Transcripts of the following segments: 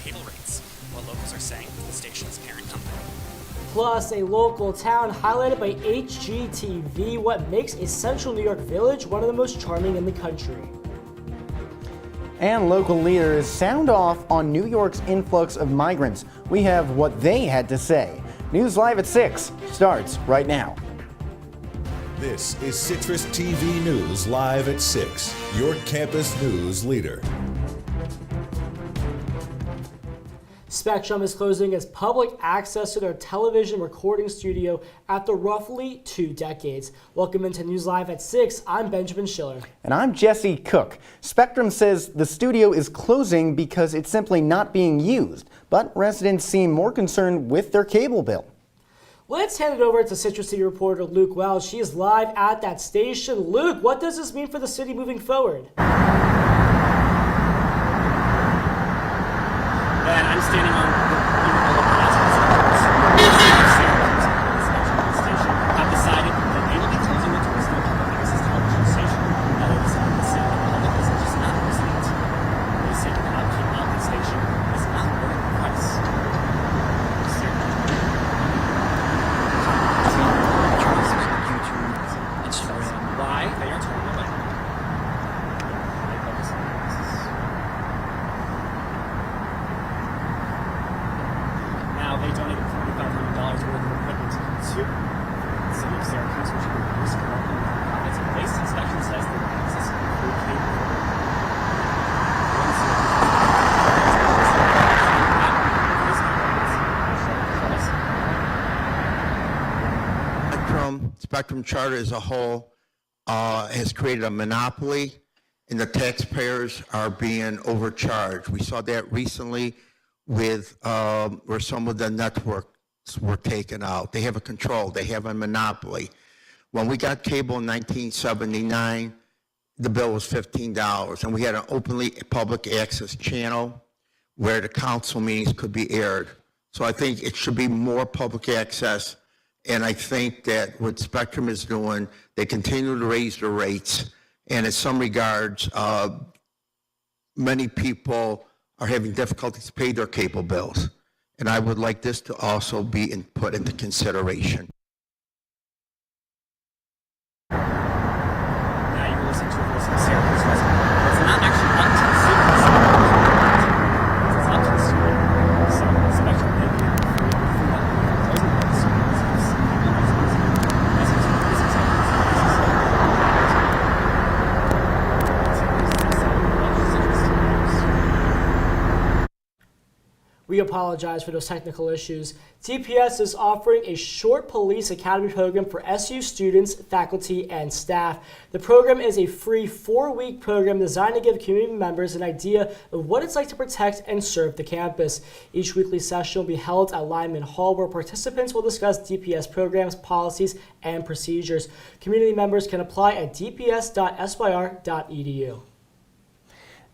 cable rates. What locals are saying to the station's parent company. Plus, a local town highlighted by HGTV, what makes a central New York village one of the most charming in the country. And local leaders sound off on New York's influx of migrants. We have what they had to say. News Live at 6 starts right now. This is CitrusTV News Live at 6, your campus news leader. Spectrum is closing its public access to their television recording studio after roughly 2 decades. Welcome into News Live at 6. I'm Benjamin Schiller. And I'm Jesse Cook. Spectrum says the studio is closing because it's simply not being used, but residents seem more concerned with their cable bill. Let's hand it over to CitrusTV reporter Luke Wells. She is live at that station. Luke, what does this mean for the city moving forward? And I'm standing on station have decided that they will be closing the doors to the public access television station. Now, they decided to say that the public is just not listening to them. They say that keeping out the station is not worth the price. Why they are turning away. Now they donated $4,500 worth of equipment to the city of Syracuse, which will be used for profits. And base inspection says that access will be Spectrum Charter as a whole has created a monopoly, and the taxpayers are being overcharged. We saw that recently with where some of the networks were taken out. They have a control. They have a monopoly. When we got cable in 1979, the bill was $15, and we had an openly public access channel where the council meetings could be aired. So I think it should be more public access. And I think that what Spectrum is doing, they continue to raise their rates. And in some regards, many people are having difficulties to pay their cable bills. And I would like this to also be put into consideration. Now you will listen to a voice of Syracuse resident. It's not actually up to the city. It's up to the student. So Spectrum may be closing the students. We apologize for those technical issues. TPS is offering a short police academy program for SU students, faculty, and staff. The program is a free 4-week program designed to give community members an idea of what it's like to protect and serve the campus. Each weekly session will be held at Lyman Hall, where participants will discuss DPS programs, policies, and procedures. Community members can apply at dps.syr.edu.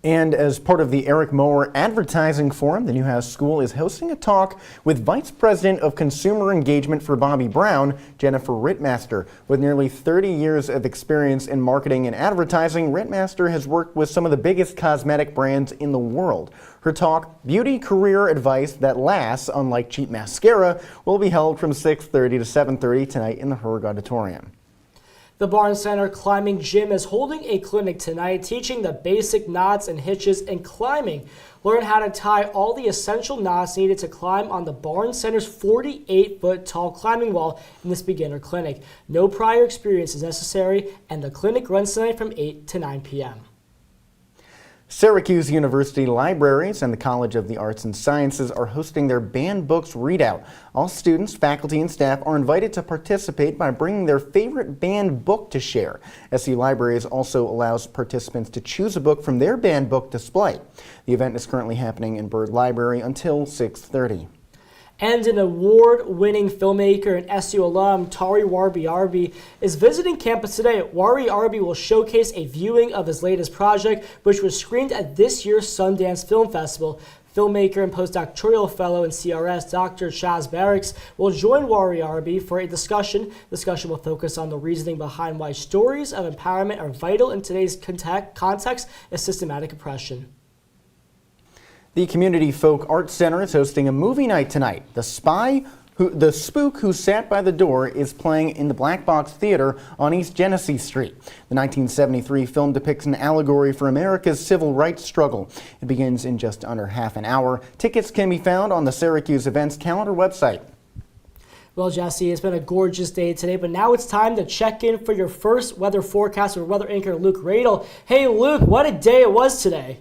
And as part of the Eric Mower Advertising Forum, the Newhouse School is hosting a talk with Vice President of Consumer Engagement for Bobby Brown, Jennifer Rittmaster. With nearly 30 years of experience in marketing and advertising, Rittmaster has worked with some of the biggest cosmetic brands in the world. Her talk, Beauty Career Advice That Lasts, Unlike Cheap Mascara, will be held from 6:30 to 7:30 tonight in the Herg Auditorium. The Barnes Center Climbing Gym is holding a clinic tonight teaching the basic knots and hitches in climbing. Learn how to tie all the essential knots needed to climb on the Barnes Center's 48-foot tall climbing wall in this beginner clinic. No prior experience is necessary, and the clinic runs tonight from 8 to 9 p.m. Syracuse University Libraries and the College of the Arts and Sciences are hosting their banned books readout. All students, faculty, and staff are invited to participate by bringing their favorite banned book to share. SU Libraries also allows participants to choose a book from their banned book display. The event is currently happening in Byrd Library until 6:30. And an award-winning filmmaker and SU alum, Tari Warby is visiting campus today. Warby will showcase a viewing of his latest project, which was screened at this year's Sundance Film Festival. Filmmaker and postdoctoral fellow in CRS, Dr. Chaz Barracks, will join Warby for a discussion. Discussion will focus on the reasoning behind why stories of empowerment are vital in today's context of systematic oppression. The Community Folk Arts Center is hosting a movie night tonight. The Spook Who Sat by the Door is playing in the Black Box Theater on East Genesee Street. The 1973 film depicts an allegory for America's civil rights struggle. It begins in just under half an hour. Tickets can be found on the Syracuse Events calendar website. Well, Jesse, it's been a gorgeous day today, but now it's time to check in for your first weather forecast with weather anchor Luke Radel. Hey, Luke, what a day it was today.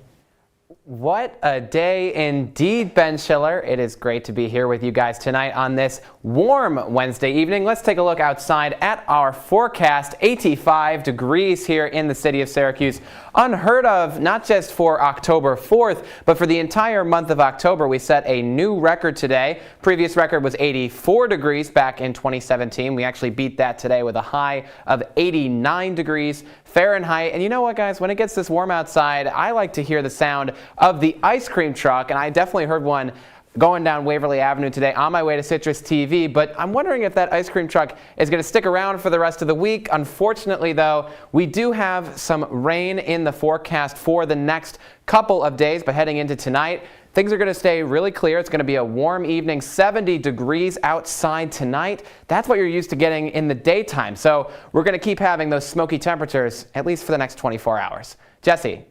What a day indeed, Ben Schiller. It is great to be here with you guys tonight on this warm Wednesday evening. Let's take a look outside at our forecast. 85 degrees here in the city of Syracuse. Unheard of, not just for October 4th, but for the entire month of October. We set a new record today. Previous record was 84 degrees back in 2017. We actually beat that today with a high of 89 degrees Fahrenheit. And you know what, guys? When it gets this warm outside, I like to hear the sound of the ice cream truck, and I definitely heard one going down Waverly Avenue today on my way to Citrus TV, but I'm wondering if that ice cream truck is going to stick around for the rest of the week. Unfortunately, though, we do have some rain in the forecast for the next couple of days, but heading into tonight, things are going to stay really clear. It's going to be a warm evening, 70 degrees outside tonight. That's what you're used to getting in the daytime, so we're going to keep having those smoky temperatures at least for the next 24 hours. Jesse.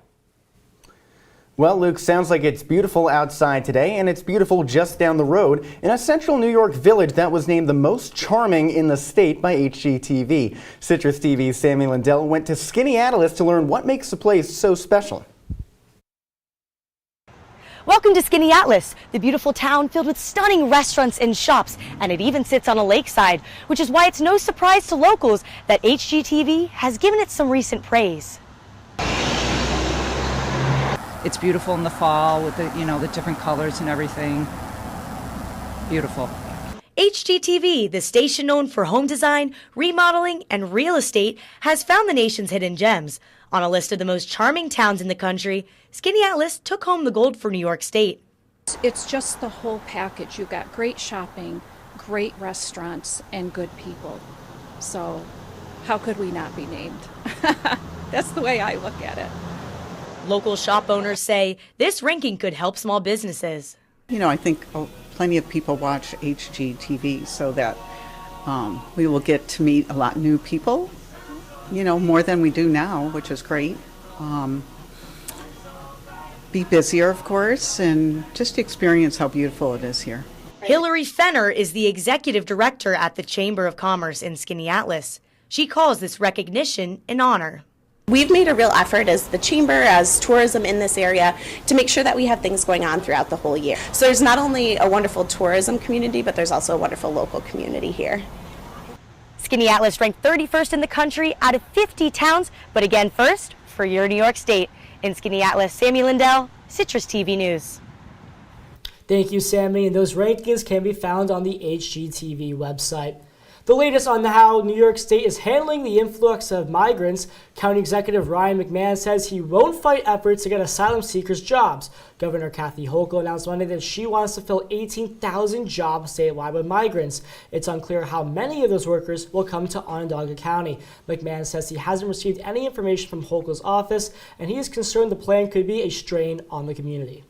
Well, Luke, sounds like it's beautiful outside today, and it's beautiful just down the road in a central New York village that was named the most charming in the state by HGTV. Citrus TV's Sammy Lindell went to Skaneateles to learn what makes the place so special. Welcome to Skaneateles, the beautiful town filled with stunning restaurants and shops, and it even sits on a lakeside, which is why it's no surprise to locals that HGTV has given it some recent praise. It's beautiful in the fall with the different colors and everything. Beautiful. HGTV, the station known for home design, remodeling, and real estate, has found the nation's hidden gems. On a list of the most charming towns in the country, Skaneateles took home the gold for New York State. It's just the whole package. You've got great shopping, great restaurants, and good people. So how could we not be named? That's the way I look at it. Local shop owners say this ranking could help small businesses. I think plenty of people watch HGTV so that we will get to meet a lot of new people, more than we do now, which is great. Be busier, of course, and just experience how beautiful it is here. Hillary Fenner is the executive director at the Chamber of Commerce in Skaneateles. She calls this recognition an honor. We've made a real effort as the Chamber, as tourism in this area, to make sure that we have things going on throughout the whole year. So there's not only a wonderful tourism community, but there's also a wonderful local community here. Skaneateles ranked 31st in the country out of 50 towns, but again first for your New York State. In Skaneateles, Sammy Lindell, Citrus TV News. Thank you, Sammy, and those rankings can be found on the HGTV website. The latest on how New York State is handling the influx of migrants, County Executive Ryan McMahon says he won't fight efforts to get asylum seekers jobs. Governor Kathy Hochul announced Monday that she wants to fill 18,000 jobs statewide with migrants. It's unclear how many of those workers will come to Onondaga County. McMahon says he hasn't received any information from Hochul's office, and he is concerned the plan could be a strain on the community.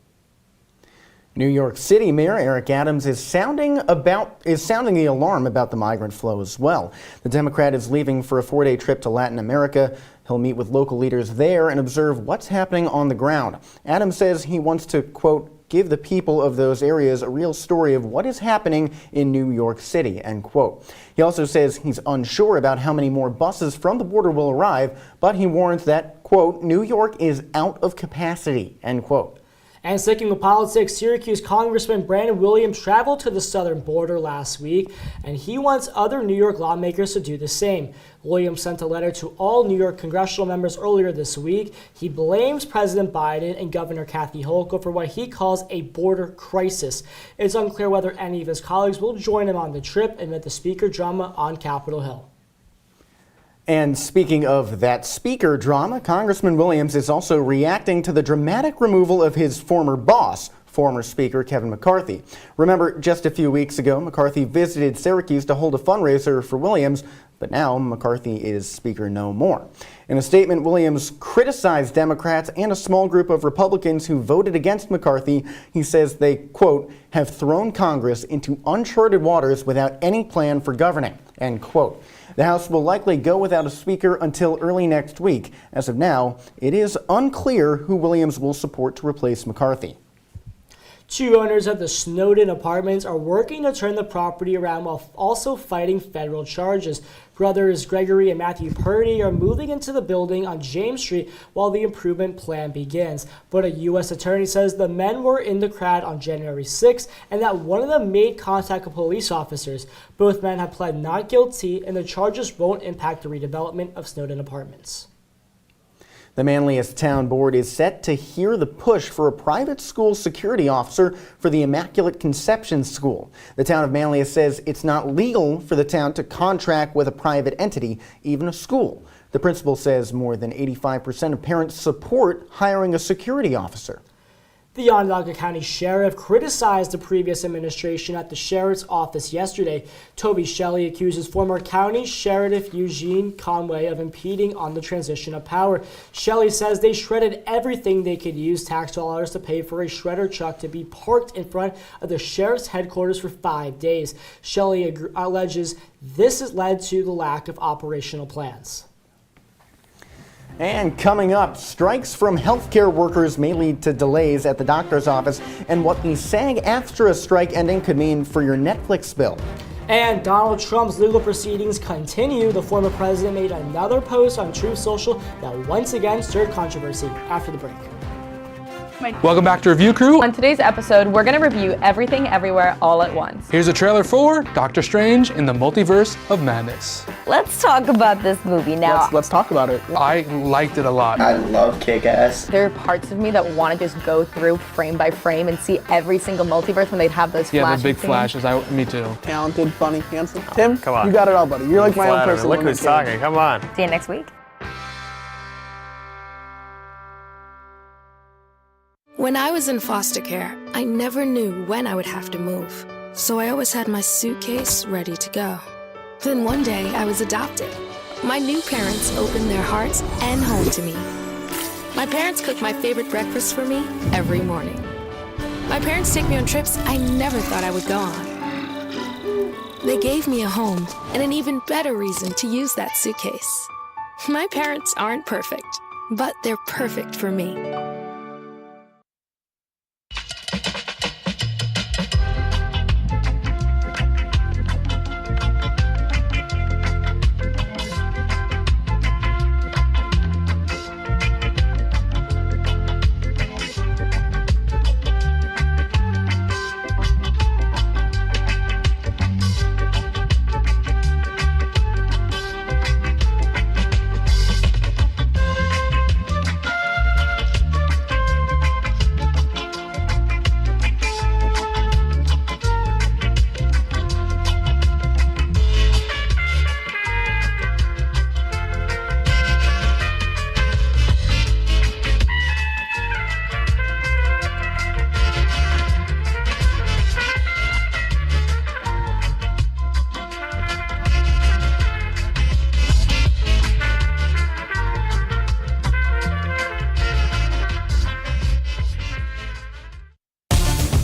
New York City Mayor Eric Adams is sounding the alarm about the migrant flow as well. The Democrat is leaving for a 4-day trip to Latin America. He'll meet with local leaders there and observe what's happening on the ground. Adams says he wants to, quote, give the people of those areas a real story of what is happening in New York City, end quote. He also says he's unsure about how many more buses from the border will arrive, but he warns that, quote, New York is out of capacity, end quote. And sticking with politics, Syracuse Congressman Brandon Williams traveled to the southern border last week, and he wants other New York lawmakers to do the same. Williams sent a letter to all New York congressional members earlier this week. He blames President Biden and Governor Kathy Hochul for what he calls a border crisis. It's unclear whether any of his colleagues will join him on the trip amid the speaker drama on Capitol Hill. And speaking of that speaker drama, Congressman Williams is also reacting to the dramatic removal of his former boss, former Speaker Kevin McCarthy. Remember, just a few weeks ago, McCarthy visited Syracuse to hold a fundraiser for Williams, but now McCarthy is Speaker no more. In a statement, Williams criticized Democrats and a small group of Republicans who voted against McCarthy. He says they, quote, have thrown Congress into uncharted waters without any plan for governing, end quote. The House will likely go without a speaker until early next week. As of now, it is unclear who Williams will support to replace McCarthy. Two owners of the Snowden apartments are working to turn the property around while also fighting federal charges. Brothers Gregory and Matthew Purdy are moving into the building on James Street while the improvement plan begins. But a U.S. attorney says the men were in the crowd on January 6th and that one of them made contact with police officers. Both men have pled not guilty, and the charges won't impact the redevelopment of Snowden apartments. The Manlius Town Board is set to hear the push for a private school security officer for the Immaculate Conception School. The town of Manlius says it's not legal for the town to contract with a private entity, even a school. The principal says more than 85% of parents support hiring a security officer. The Onondaga County Sheriff criticized the previous administration at the Sheriff's office yesterday. Toby Shelley accuses former County Sheriff Eugene Conway of impeding on the transition of power. Shelley says they shredded everything they could use tax dollars to pay for a shredder truck to be parked in front of the Sheriff's headquarters for 5 days. Shelley alleges this has led to the lack of operational plans. And coming up, strikes from healthcare workers may lead to delays at the doctor's office, and what the SAG-AFTRA strike ending could mean for your Netflix bill. And Donald Trump's legal proceedings continue. The former president made another post on Truth Social that once again stirred controversy. After the break. Welcome back to Review Crew. On today's episode, we're going to review Everything Everywhere All at Once. Here's a trailer for Doctor Strange in the Multiverse of Madness. Let's talk about this movie now. Let's talk about it. I liked it a lot. I love Kick-Ass. There are parts of me that want to just go through frame by frame and see every single multiverse when they'd have those flashes. Yeah, the big flashes. Me too. Talented, funny, handsome. Tim, come on. You got it all, buddy. You're like my own person. Look who's talking. Come on. See you next week. When I was in foster care, I never knew when I would have to move. So I always had my suitcase ready to go. Then one day I was adopted. My new parents opened their hearts and home to me. My parents cook my favorite breakfast for me every morning. My parents take me on trips I never thought I would go on. They gave me a home and an even better reason to use that suitcase. My parents aren't perfect, but they're perfect for me.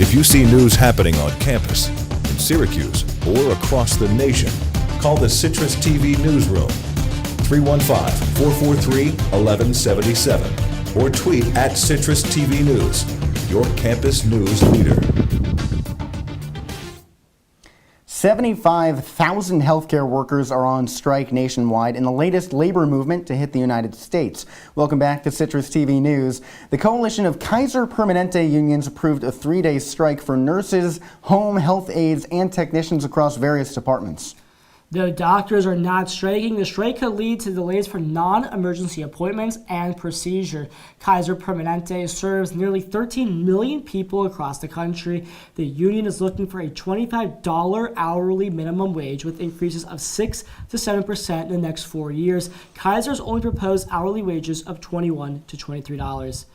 If you see news happening on campus, in Syracuse, or across the nation, call the CitrusTV newsroom, 315-443-1177, or tweet at CitrusTV News, your campus news leader. 75,000 healthcare workers are on strike nationwide in the latest labor movement to hit the United States. Welcome back to Citrus TV News. The coalition of Kaiser Permanente unions approved a 3-day strike for nurses, home health aides, and technicians across various departments. The doctors are not striking. The strike could lead to delays for non-emergency appointments and procedure. Kaiser Permanente serves nearly 13 million people across the country. The union is looking for a $25 hourly minimum wage with increases of 6 to 7% in the next 4 years. Kaiser's only proposed hourly wages of $21 to $23.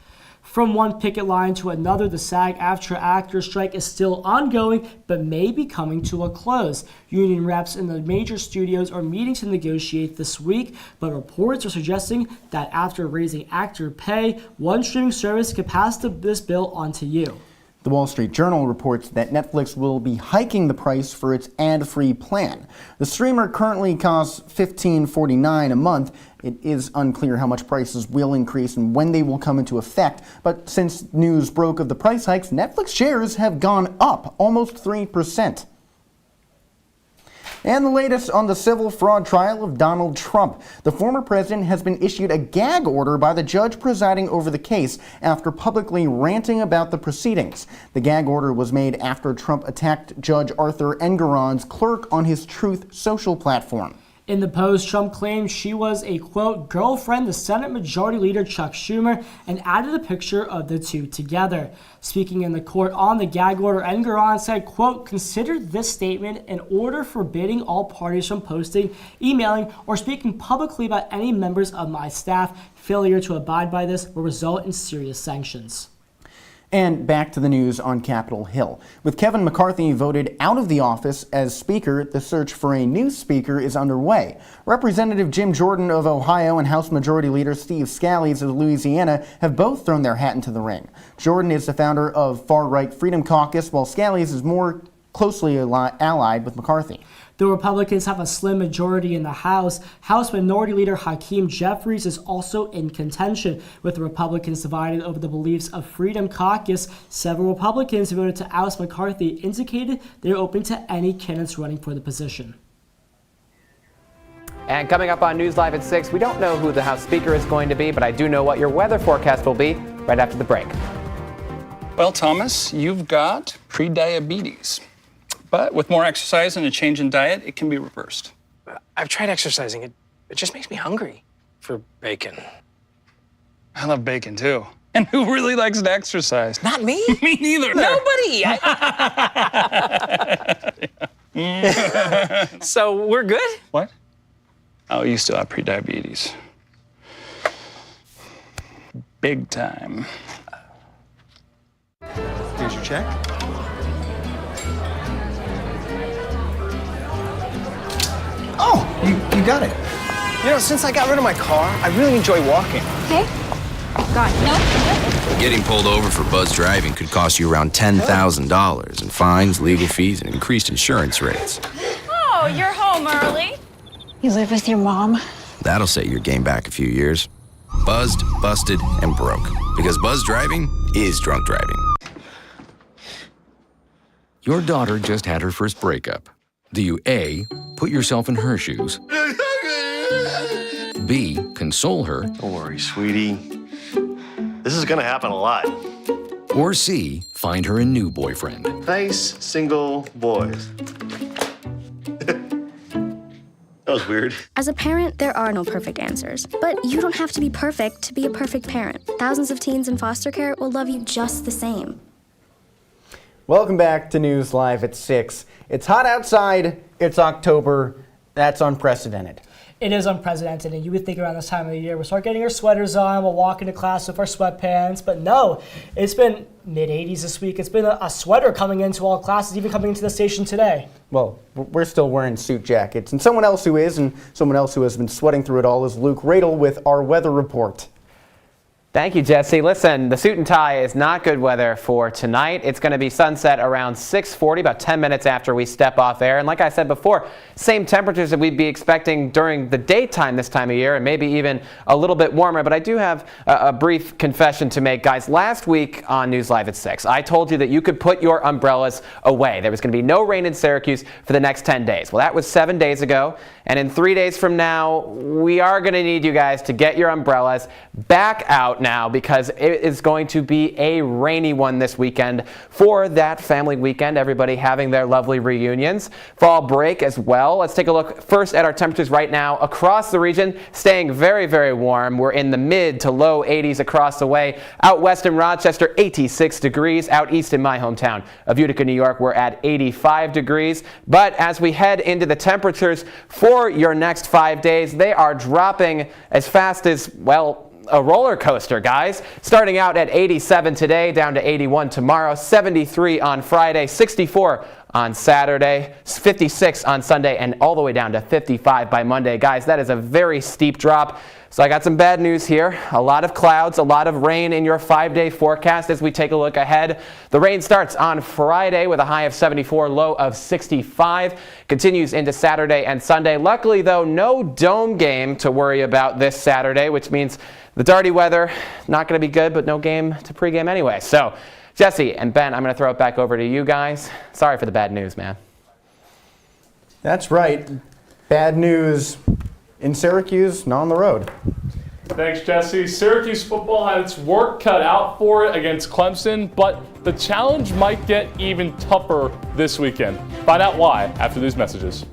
From one picket line to another, the SAG-AFTRA actors strike is still ongoing, but may be coming to a close. Union reps in the major studios are meeting to negotiate this week, but reports are suggesting that after raising actor pay, one streaming service could pass this bill on to you. The Wall Street Journal reports that Netflix will be hiking the price for its ad-free plan. The streamer currently costs $15.49 a month. It is unclear how much prices will increase and when they will come into effect, but since news broke of the price hikes, Netflix shares have gone up almost 3%. And the latest on the civil fraud trial of Donald Trump. The former president has been issued a gag order by the judge presiding over the case after publicly ranting about the proceedings. The gag order was made after Trump attacked Judge Arthur Engoron's clerk on his Truth Social platform. In the post, Trump claimed she was a, quote, girlfriend to Senate Majority Leader Chuck Schumer and added a picture of the two together. Speaking in the court on the gag order, Engoron said, quote, consider this statement an order forbidding all parties from posting, emailing, or speaking publicly about any members of my staff. Failure to abide by this will result in serious sanctions. And back to the news on Capitol Hill. With Kevin McCarthy voted out of the office as Speaker, the search for a new Speaker is underway. Representative Jim Jordan of Ohio and House Majority Leader Steve Scalise of Louisiana have both thrown their hat into the ring. Jordan is the founder of far-right Freedom Caucus, while Scalise is more closely allied with McCarthy. The Republicans have a slim majority in the House. House Minority Leader Hakeem Jeffries is also in contention. With the Republicans divided over the beliefs of Freedom Caucus, several Republicans who voted to oust McCarthy indicated they're open to any candidates running for the position. And coming up on News Live at 6, we don't know who the House Speaker is going to be, but I do know what your weather forecast will be right after the break. Well, Thomas, you've got prediabetes. But with more exercise and a change in diet, it can be reversed. I've tried exercising. It just makes me hungry for bacon. I love bacon, too. And who really likes to exercise? Not me. Me neither. Nobody. So we're good? What? Oh, you still have prediabetes. Big time. Here's your check. Oh, you got it. You know, since I got rid of my car, I really enjoy walking. Hey? God, no. Getting pulled over for buzz driving could cost you around $10,000 in fines, legal fees, and increased insurance rates. Oh, you're home early. You live with your mom? That'll set your game back a few years. Buzzed, busted, and broke. Because buzz driving is drunk driving. Your daughter just had her first breakup. Do you A, put yourself in her shoes? B, console her? Don't worry, sweetie. This is gonna happen a lot. Or C, find her a new boyfriend? Nice, single boys. That was weird. As a parent, there are no perfect answers. But you don't have to be perfect to be a perfect parent. Thousands of teens in foster care will love you just the same. Welcome back to News Live at 6. It's hot outside, it's October, that's unprecedented. It is unprecedented, and you would think around this time of the year we'll start getting our sweaters on, we'll walk into class with our sweatpants, but no, it's been mid-80s this week. It's been a sweater coming into all classes, even coming into the station today. Well, we're still wearing suit jackets, and someone else who is, and someone else who has been sweating through it all is Luke Radel with our weather report. Thank you, Jesse. Listen, the suit and tie is not good weather for tonight. It's going to be sunset around 6:40, about 10 minutes after we step off air. And like I said before, same temperatures that we'd be expecting during the daytime this time of year, and maybe even a little bit warmer. But I do have a brief confession to make, guys. Last week on News Live at 6, I told you that you could put your umbrellas away. There was going to be no rain in Syracuse for the next 10 days. Well, that was 7 days ago. And in 3 days from now, we are going to need you guys to get your umbrellas back out now, because it is going to be a rainy one this weekend for that family weekend. Everybody having their lovely reunions. Fall break as well. Let's take a look first at our temperatures right now across the region, staying very, very warm. We're in the mid to low 80s across the way. Out west in Rochester, 86 degrees. Out east in my hometown of Utica, New York, we're at 85 degrees. But as we head into the temperatures for your next 5 days, they are dropping as fast as, well, a roller coaster, guys. Starting out at 87 today, down to 81 tomorrow, 73 on Friday, 64 on Saturday, 56 on Sunday, and all the way down to 55 by Monday. Guys, that is a very steep drop. So I got some bad news here. A lot of clouds, a lot of rain in your 5-day forecast as we take a look ahead. The rain starts on Friday with a high of 74, low of 65. Continues into Saturday and Sunday. Luckily, though, no dome game to worry about this Saturday, which means the Darty weather, not going to be good, but no game to pregame anyway. So, Jesse and Ben, I'm going to throw it back over to you guys. Sorry for the bad news, man. That's right. Bad news in Syracuse, not on the road. Thanks, Jesse. Syracuse football had its work cut out for it against Clemson, but the challenge might get even tougher this weekend. Find out why after these messages.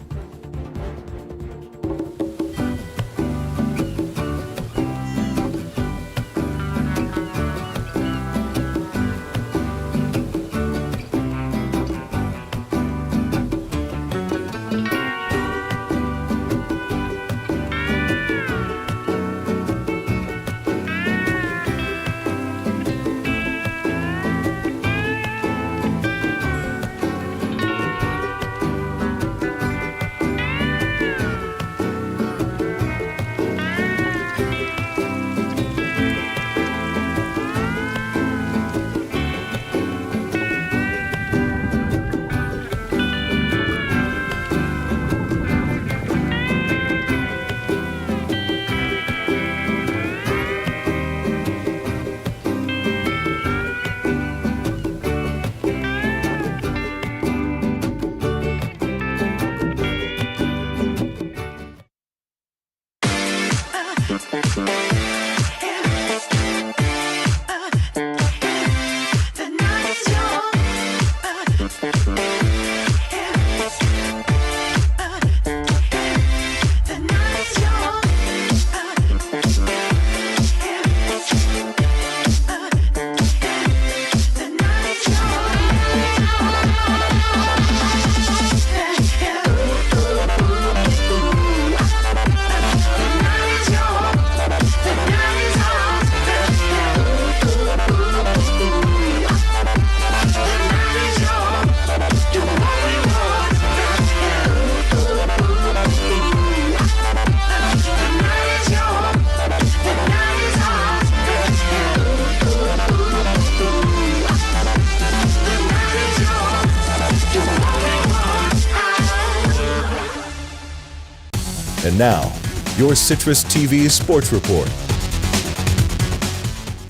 And now, your Citrus TV Sports Report.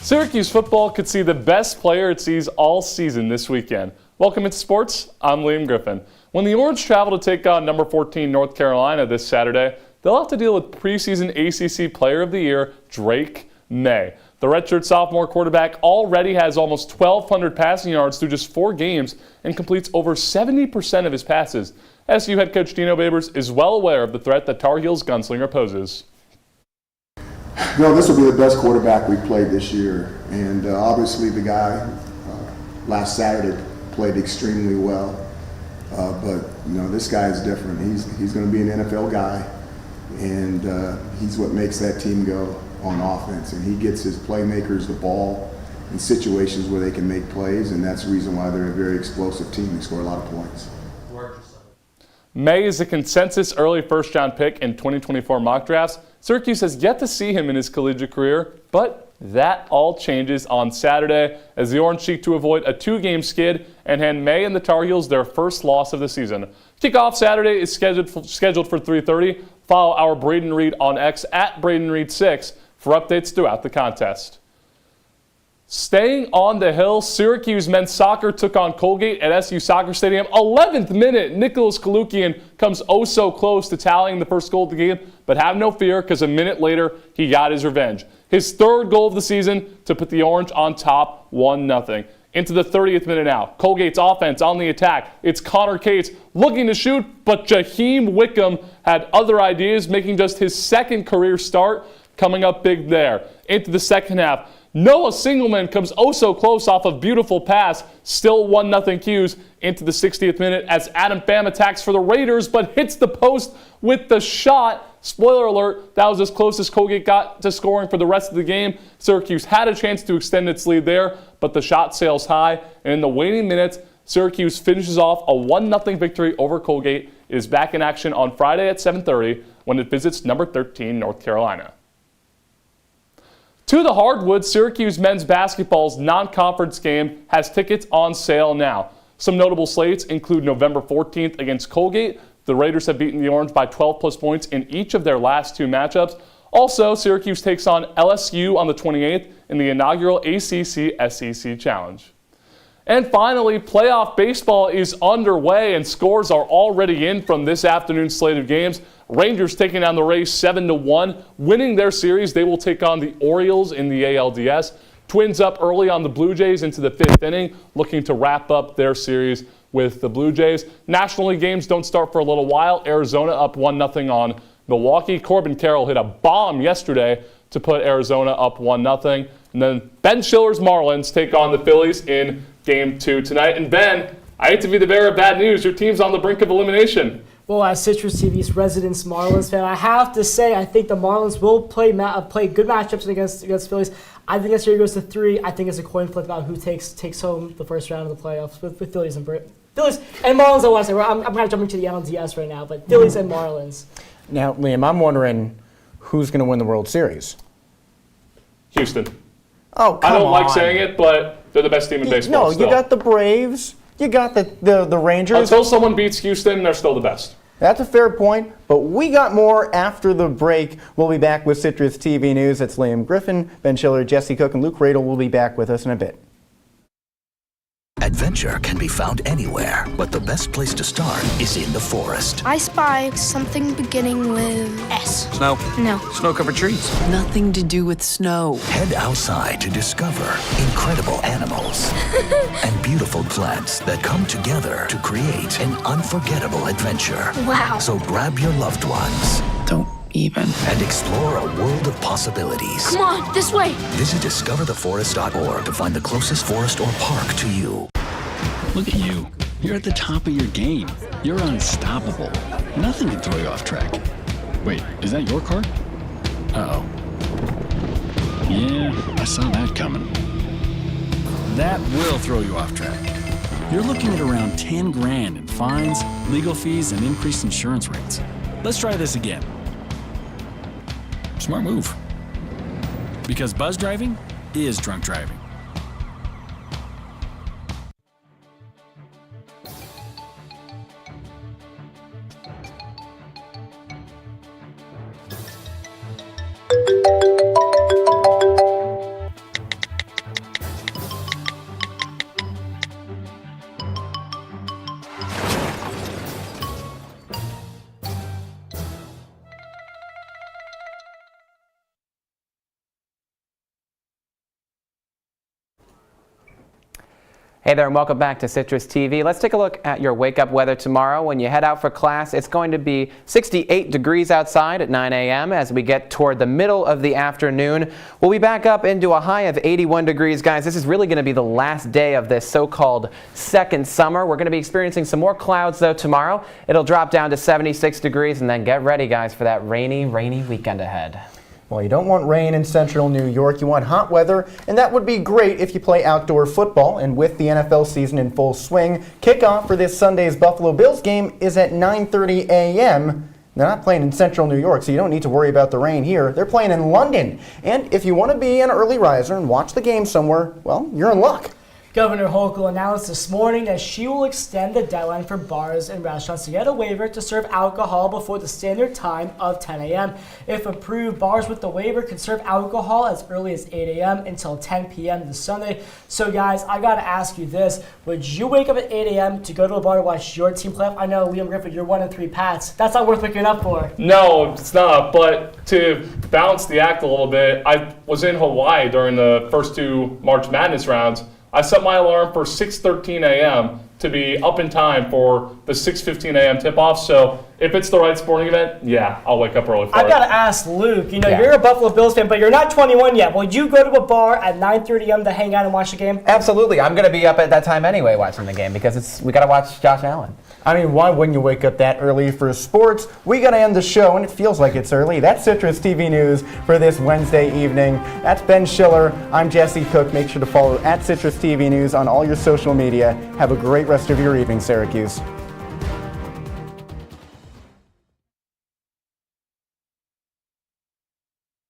Syracuse football could see the best player it sees all season this weekend. Welcome into sports. I'm Liam Griffin. When the Orange travel to take on number 14 North Carolina this Saturday, they'll have to deal with preseason ACC Player of the Year Drake May. The redshirt sophomore quarterback already has almost 1,200 passing yards through just 4 games and completes over 70% of his passes. SU head coach Dino Babers is well aware of the threat that Tar Heels gunslinger poses. No, this will be the best quarterback we played this year, and obviously the guy last Saturday played extremely well. But you know, this guy is different. He's going to be an NFL guy, and he's what makes that team go on offense. And he gets his playmakers the ball in situations where they can make plays, and that's the reason why they're a very explosive team. They score a lot of points. May is a consensus early first-round pick in 2024 mock drafts. Syracuse has yet to see him in his collegiate career, but that all changes on Saturday as the Orange seek to avoid a 2-game skid and hand May and the Tar Heels their first loss of the season. Kickoff Saturday is scheduled for 3:30. Follow our Braden Reed on X at BradenReed6 for updates throughout the contest. Staying on the hill, Syracuse men's soccer took on Colgate at SU Soccer Stadium. 11th minute, Nicholas Kalukian comes oh so close to tallying the first goal of the game, but have no fear because a minute later, he got his revenge. His 3rd goal of the season to put the Orange on top 1-0. Into the 30th minute now, Colgate's offense on the attack. It's Connor Cates looking to shoot, but Jaheim Wickham had other ideas, making just his 2nd career start, coming up big there. Into the second half, Noah Singleman comes oh so close off a beautiful pass. Still 1-0 Qs into the 60th minute as Adam Pham attacks for the Raiders but hits the post with the shot Spoiler alert, that was as close as Colgate got to scoring for the rest of the game. Syracuse had a chance to extend its lead there, but the shot sails high, and in the waning minutes, Syracuse finishes off a 1-0 victory over Colgate. It is back in action on Friday at 7:30 when it visits number 13 North Carolina. To the hardwood, Syracuse men's basketball's non-conference game has tickets on sale now. Some notable slates include November 14th against Colgate. The Raiders have beaten the Orange by 12+ points in each of their last 2 matchups. Also, Syracuse takes on LSU on the 28th in the inaugural ACC-SEC Challenge. And finally, playoff baseball is underway and scores are already in from this afternoon's slate of games. Rangers taking down the Rays 7-1. Winning their series, they will take on the Orioles in the ALDS. Twins up early on the Blue Jays into the 5th inning, looking to wrap up their series with the Blue Jays. National League games don't start for a little while. Arizona up 1-0 on Milwaukee. Corbin Carroll hit a bomb yesterday to put Arizona up 1-0. And then Ben Schiller's Marlins take on the Phillies in Game 2 tonight. And Ben, I hate to be the bearer of bad news. Your team's on the brink of elimination. Well, as Citrus TV's resident Marlins fan, I have to say I think the Marlins will play good matchups against Phillies. I think this series goes to 3. I think it's a coin flip about who takes home the first round of the playoffs with Phillies and Marlins. I want to say I'm kind of jumping to the NLDS right now, but Phillies and Marlins. Now, Liam, I'm wondering who's going to win the World Series. Houston. Oh, come on. I don't like saying it, but they're the best team in baseball. No, you got the Braves. You got the Rangers. Until someone beats Houston, they're still the best. That's a fair point, but we got more after the break. We'll be back with Citrus TV News. That's Liam Griffin, Ben Schiller, Jesse Cook, and Luke Radel will be back with us in a bit. Adventure can be found anywhere, but the best place to start is in the forest. I spy something beginning with S. Snow? No. Snow-covered trees? Nothing to do with snow. Head outside to discover incredible animals and beautiful plants that come together to create an unforgettable adventure. Wow. So grab your loved ones. Don't even. And explore a world of possibilities. Come on, this way. Visit discovertheforest.org to find the closest forest or park to you. Look at you. You're at the top of your game. You're unstoppable. Nothing can throw you off track. Wait, is that your car? Uh-oh. Yeah, I saw that coming. That will throw you off track. You're looking at around 10 grand in fines, legal fees, and increased insurance rates. Let's try this again. Smart move. Because buzz driving is drunk driving. Hey there and welcome back to Citrus TV. Let's take a look at your wake-up weather tomorrow. When you head out for class, it's going to be 68 degrees outside at 9 a.m. As we get toward the middle of the afternoon. We'll be back up into a high of 81 degrees. Guys, this is really going to be the last day of this so-called second summer. We're going to be experiencing some more clouds, though, tomorrow. It'll drop down to 76 degrees, and then get ready, guys, for that rainy weekend ahead. Well, you don't want rain in central New York. You want hot weather, and that would be great if you play outdoor football. And with the NFL season in full swing, kickoff for this Sunday's Buffalo Bills game is at 9:30 a.m. They're not playing in central New York, so you don't need to worry about the rain here. They're playing in London. And if you want to be an early riser and watch the game somewhere, well, you're in luck. Governor Hochul announced this morning that she will extend the deadline for bars and restaurants to get a waiver to serve alcohol before the standard time of 10 a.m. If approved, bars with the waiver can serve alcohol as early as 8 a.m. until 10 p.m. this Sunday. So guys, I gotta ask you this. Would you wake up at 8 a.m. to go to a bar to watch your team play? I know, Liam Griffin, you're 1-3 Pats. That's not worth waking up for. No, it's not. But to balance the act a little bit, I was in Hawaii during the first 2 March Madness rounds. I set my alarm for 6:13 a.m. to be up in time for the 6:15 a.m. tip-off. So if it's the right sporting event, yeah, I'll wake up early for it. I've got to ask Luke, you're a Buffalo Bills fan, but you're not 21 yet. Will you go to a bar at 9:30 a.m. to hang out and watch the game? Absolutely. I'm going to be up at that time anyway watching the game because we got to watch Josh Allen. I mean, why wouldn't you wake up that early for sports? We got to end the show, and it feels like it's early. That's Citrus TV News for this Wednesday evening. That's Ben Schiller. I'm Jesse Cook. Make sure to follow at Citrus TV News on all your social media. Have a great rest of your evening, Syracuse.